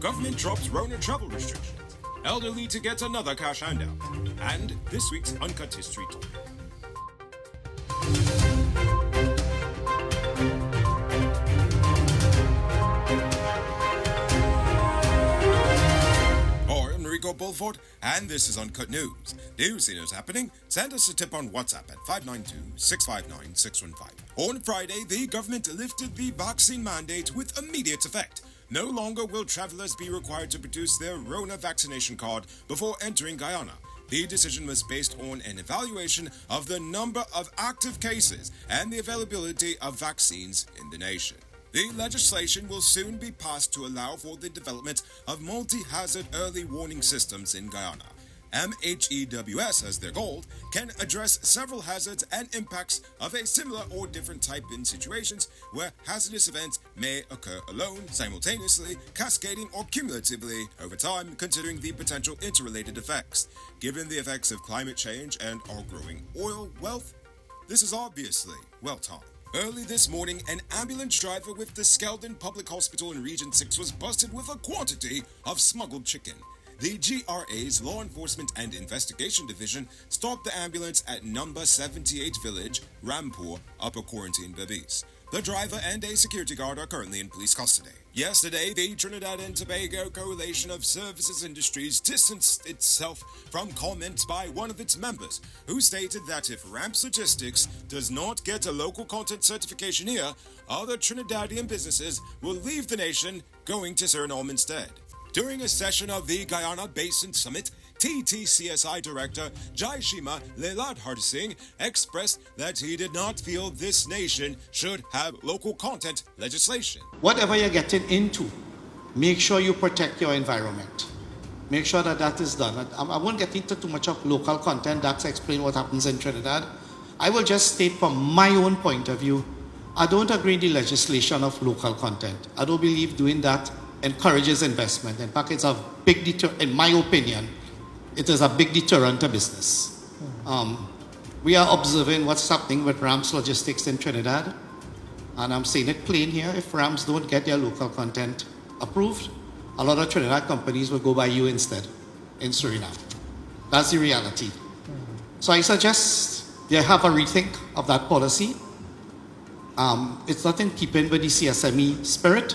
government drops Rona travel restrictions. Elderly to get another cash handout. And this week's Uncut History Talk. Enrico Bulford, and this is Uncut News. Do you see what's happening? Send us a tip on WhatsApp at 592-659-615. On Friday, the government lifted the vaccine mandate with immediate effect. No longer will travelers be required to produce their Rona vaccination card before entering Guyana. The decision was based on an evaluation of the number of active cases and the availability of vaccines in the nation. The legislation will soon be passed to allow for the development of multi-hazard early warning systems in Guyana. MHEWS, as their goal, can address several hazards and impacts of a similar or different type in situations where hazardous events may occur alone, simultaneously, cascading, or cumulatively over time, considering the potential interrelated effects. Given the effects of climate change and our growing oil wealth, this is obviously well timed. Early this morning, an ambulance driver with the Skeldon Public Hospital in Region 6 was busted with a quantity of smuggled chicken. The GRA's Law Enforcement and Investigation Division stopped the ambulance at number 78 Village, Rampur, Upper Quarantine, Berbice. The driver and a security guard are currently in police custody. Yesterday, the Trinidad and Tobago Coalition of Services Industries distanced itself from comments by one of its members, who stated that if Ramps Logistics does not get a local content certification here, other Trinidadian businesses will leave the nation, going to Suriname instead. During a session of the Guyana Basin Summit, TTCSI Director Jaishima Leladhar expressed that he did not feel this nation should have local content legislation. Whatever you're getting into, make sure you protect your environment. Make sure that is done. I won't get into too much of local content. That's explain what happens in Trinidad. I will just state from my own point of view, I don't agree with the legislation of local content. I don't believe doing that encourages investment. In fact, it's a big in my opinion, it is a big deterrent to business. We are observing what's happening with Rams Logistics in Trinidad, and I'm saying it plain here, if Rams don't get their local content approved, a lot of Trinidad companies will go by you instead in Suriname. That's the reality. So I suggest they have a rethink of that policy. It's not in keeping with the CSME spirit,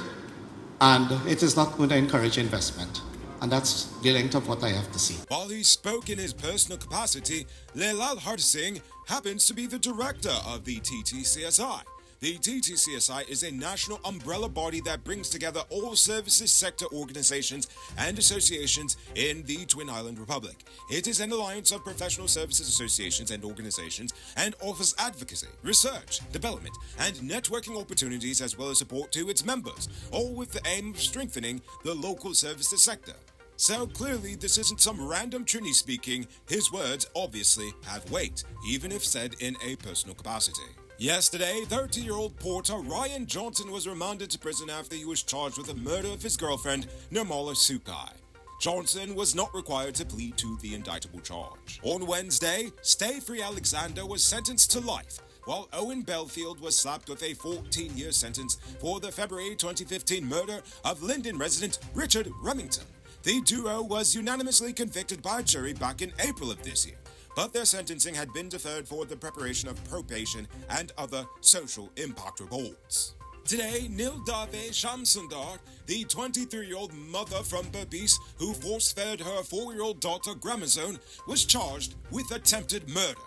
and it is not going to encourage investment. And that's the length of what I have to say. While he spoke in his personal capacity, Leladhar happens to be the director of the TTCSI. The TTCSI is a national umbrella body that brings together all services sector organizations and associations in the Twin Island Republic. It is an alliance of professional services associations and organizations and offers advocacy, research, development, and networking opportunities as well as support to its members, all with the aim of strengthening the local services sector. So clearly this isn't some random Trini speaking. His words obviously have weight, even if said in a personal capacity. Yesterday, 30-year-old porter Ryan Johnson was remanded to prison after he was charged with the murder of his girlfriend, Nirmala Sukai. Johnson was not required to plead to the indictable charge. On Wednesday, Stay Free Alexander was sentenced to life, while Owen Belfield was slapped with a 14-year sentence for the February 2015 murder of Linden resident Richard Remington. The duo was unanimously convicted by a jury back in April of this year, but their sentencing had been deferred for the preparation of probation and other social impact reports. Today, Nildave Shamsundar, the 23-year-old mother from Berbice who force-fed her 4-year-old daughter Gramazone, was charged with attempted murder.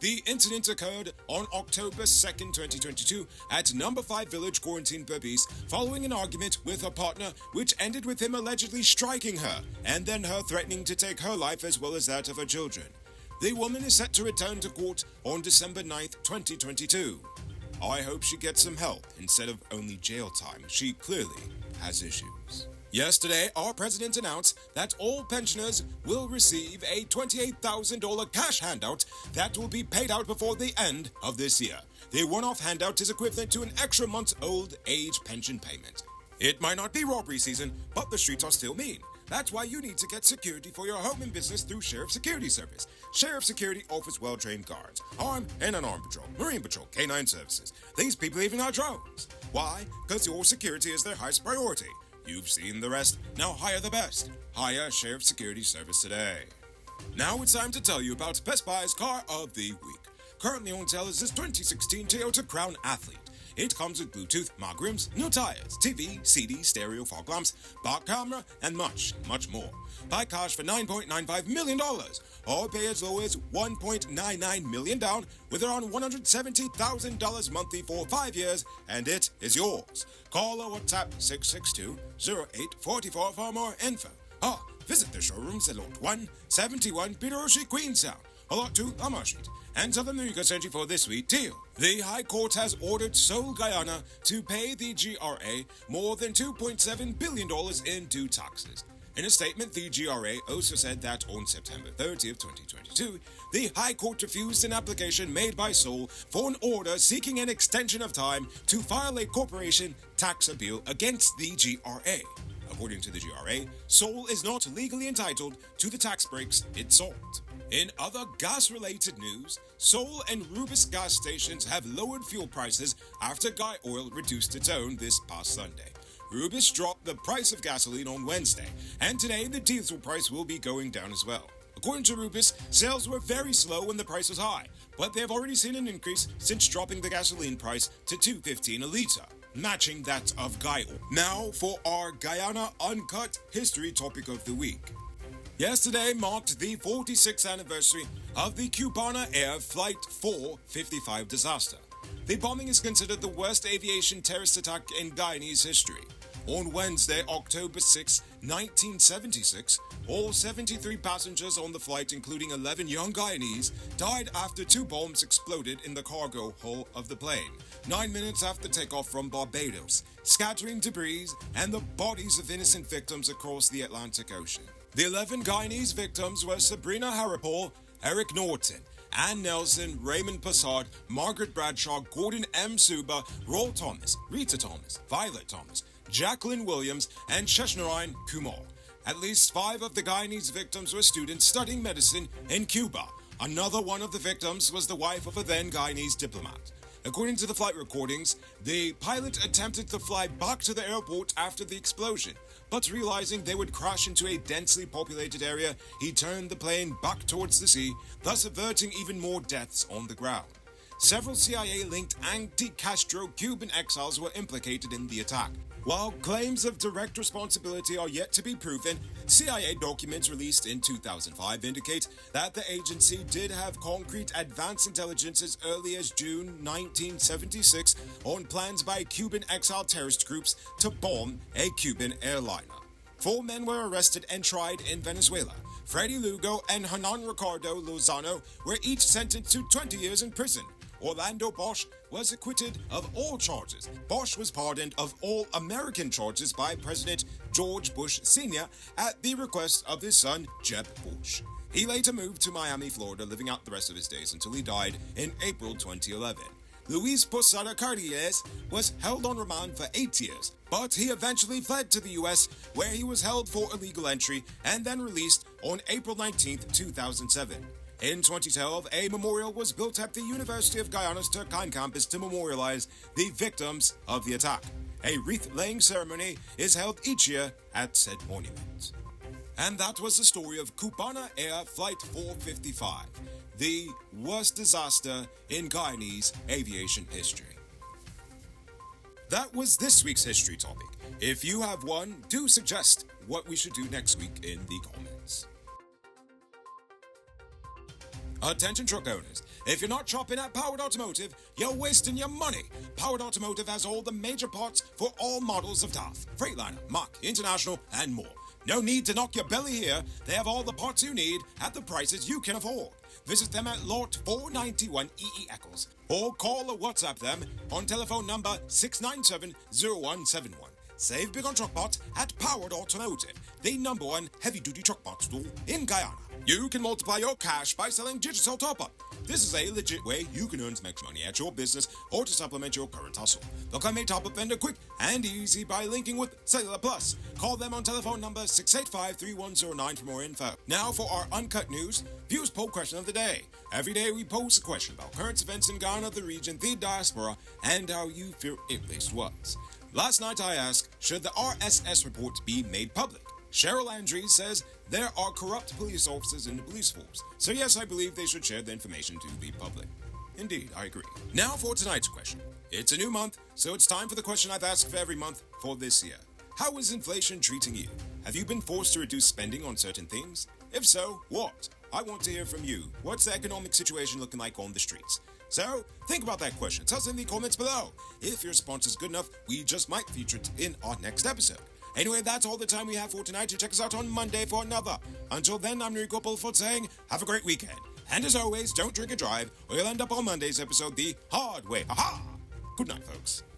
The incident occurred on October 2nd, 2022 at number 5 Village Quarantine, Berbice, following an argument with her partner which ended with him allegedly striking her and then her threatening to take her life as well as that of her children. The woman is set to return to court on December 9th, 2022. I hope she gets some help instead of only jail time. She clearly has issues. Yesterday, our president announced that all pensioners will receive a $28,000 cash handout that will be paid out before the end of this year. The one-off handout is equivalent to an extra month's old age pension payment. It might not be robbery season, but the streets are still mean. That's why you need to get security for your home and business through Sheriff Security Service. Sheriff Security offers well-trained guards, armed and unarmed patrol, Marine Patrol, K-9 services. These people even have drones. Why? Because your security is their highest priority. You've seen the rest. Now hire the best. Hire Sheriff Security Service today. Now it's time to tell you about Best Buy's Car of the Week. Currently on sale is this 2016 Toyota Crown Athlete. It comes with Bluetooth, mag rims, new tires, TV, CD, stereo, fog lamps, back camera, and much, much more. Buy cash for $9.95 million, or pay as low as $1.99 million down with around $170,000 monthly for 5 years, and it is yours. Call or WhatsApp 662-0844 for more info. Or visit the showrooms at Lot 171 Peter Street, Queenstown, or Lot 2 Lamar Street. And something that you can send you for this week too. The High Court has ordered Seoul, Guyana to pay the GRA more than $2.7 billion in due taxes. In a statement, the GRA also said that on September 30th, 2022, the High Court refused an application made by Seoul for an order seeking an extension of time to file a corporation tax appeal against the GRA. According to the GRA, Seoul is not legally entitled to the tax breaks it sought. In other gas-related news, Seoul and Rubis gas stations have lowered fuel prices after Guy Oil reduced its own this past Sunday. Rubis dropped the price of gasoline on Wednesday, and today the diesel price will be going down as well. According to Rubis, sales were very slow when the price was high, but they have already seen an increase since dropping the gasoline price to $2.15 a litre, matching that of Guy Oil. Now for our Guyana Uncut history topic of the week. Yesterday marked the 46th anniversary of the Cubana Air Flight 455 disaster. The bombing is considered the worst aviation terrorist attack in Guyanese history. On Wednesday, October 6, 1976, all 73 passengers on the flight, including 11 young Guyanese, died after 2 bombs exploded in the cargo hull of the plane, 9 minutes after takeoff from Barbados, scattering debris and the bodies of innocent victims across the Atlantic Ocean. The 11 Guyanese victims were Sabrina Harapol, Eric Norton, Ann Nelson, Raymond Passard, Margaret Bradshaw, Gordon M. Suba, Roll Thomas, Rita Thomas, Violet Thomas, Jacqueline Williams, and Sheshnarayan Kumar. At least 5 of the Guyanese victims were students studying medicine in Cuba. Another one of the victims was the wife of a then Guyanese diplomat. According to the flight recordings, the pilot attempted to fly back to the airport after the explosion, but realizing they would crash into a densely populated area, he turned the plane back towards the sea, thus averting even more deaths on the ground. Several CIA-linked anti-Castro Cuban exiles were implicated in the attack. While claims of direct responsibility are yet to be proven, CIA documents released in 2005 indicate that the agency did have concrete advance intelligence as early as June 1976 on plans by Cuban exile terrorist groups to bomb a Cuban airliner. 4 men were arrested and tried in Venezuela. Freddy Lugo and Hernan Ricardo Lozano were each sentenced to 20 years in prison. Orlando Bosch was acquitted of all charges. Bosch was pardoned of all American charges by President George Bush Sr. at the request of his son, Jeb Bush. He later moved to Miami, Florida, living out the rest of his days until he died in April 2011. Luis Posada Cardenas was held on remand for 8 years, but he eventually fled to the U.S., where he was held for illegal entry and then released on April 19, 2007. In 2012, a memorial was built at the University of Guyana's Turkine campus to memorialize the victims of the attack. A wreath-laying ceremony is held each year at said monument. And that was the story of Cubana Air Flight 455, the worst disaster in Guyanese aviation history. That was this week's history topic. If you have one, do suggest what we should do next week in the comments. Attention truck owners, if you're not shopping at Powered Automotive, you're wasting your money. Powered Automotive has all the major parts for all models of DAF, Freightliner, Mach, International, and more. No need to knock your belly here. They have all the parts you need at the prices you can afford. Visit them at Lot 491 EE Eccles or call or WhatsApp them on telephone number 697-0171. Save big on truck parts at Powered Automotive, the #1 heavy-duty truck parts store in Guyana. You can multiply your cash by selling digital top-up. This is a legit way you can earn some extra money at your business or to supplement your current hustle. Become a top-up vendor quick and easy by linking with Cellular Plus. Call them on telephone number 685-3109 for more info. Now for our uncut news, viewers poll question of the day. Every day we pose a question about current events in Ghana, the region, the diaspora, and how you feel it placed was. Last night I asked, should the RSS reports be made public? Cheryl Andrews says there are corrupt police officers in the police force. So yes, I believe they should share the information to the public. Indeed, I agree. Now for tonight's question. It's a new month, so it's time for the question I've asked for every month for this year. How is inflation treating you? Have you been forced to reduce spending on certain things? If so, what? I want to hear from you. What's the economic situation looking like on the streets? So, think about that question. Tell us in the comments below. If your response is good enough, we just might feature it in our next episode. Anyway, that's all the time we have for tonight. Check us out on Monday for another. Until then, I'm Rico Bulford saying, have a great weekend. And as always, don't drink and drive, or you'll end up on Monday's episode the hard way. Ha-ha! Good night, folks.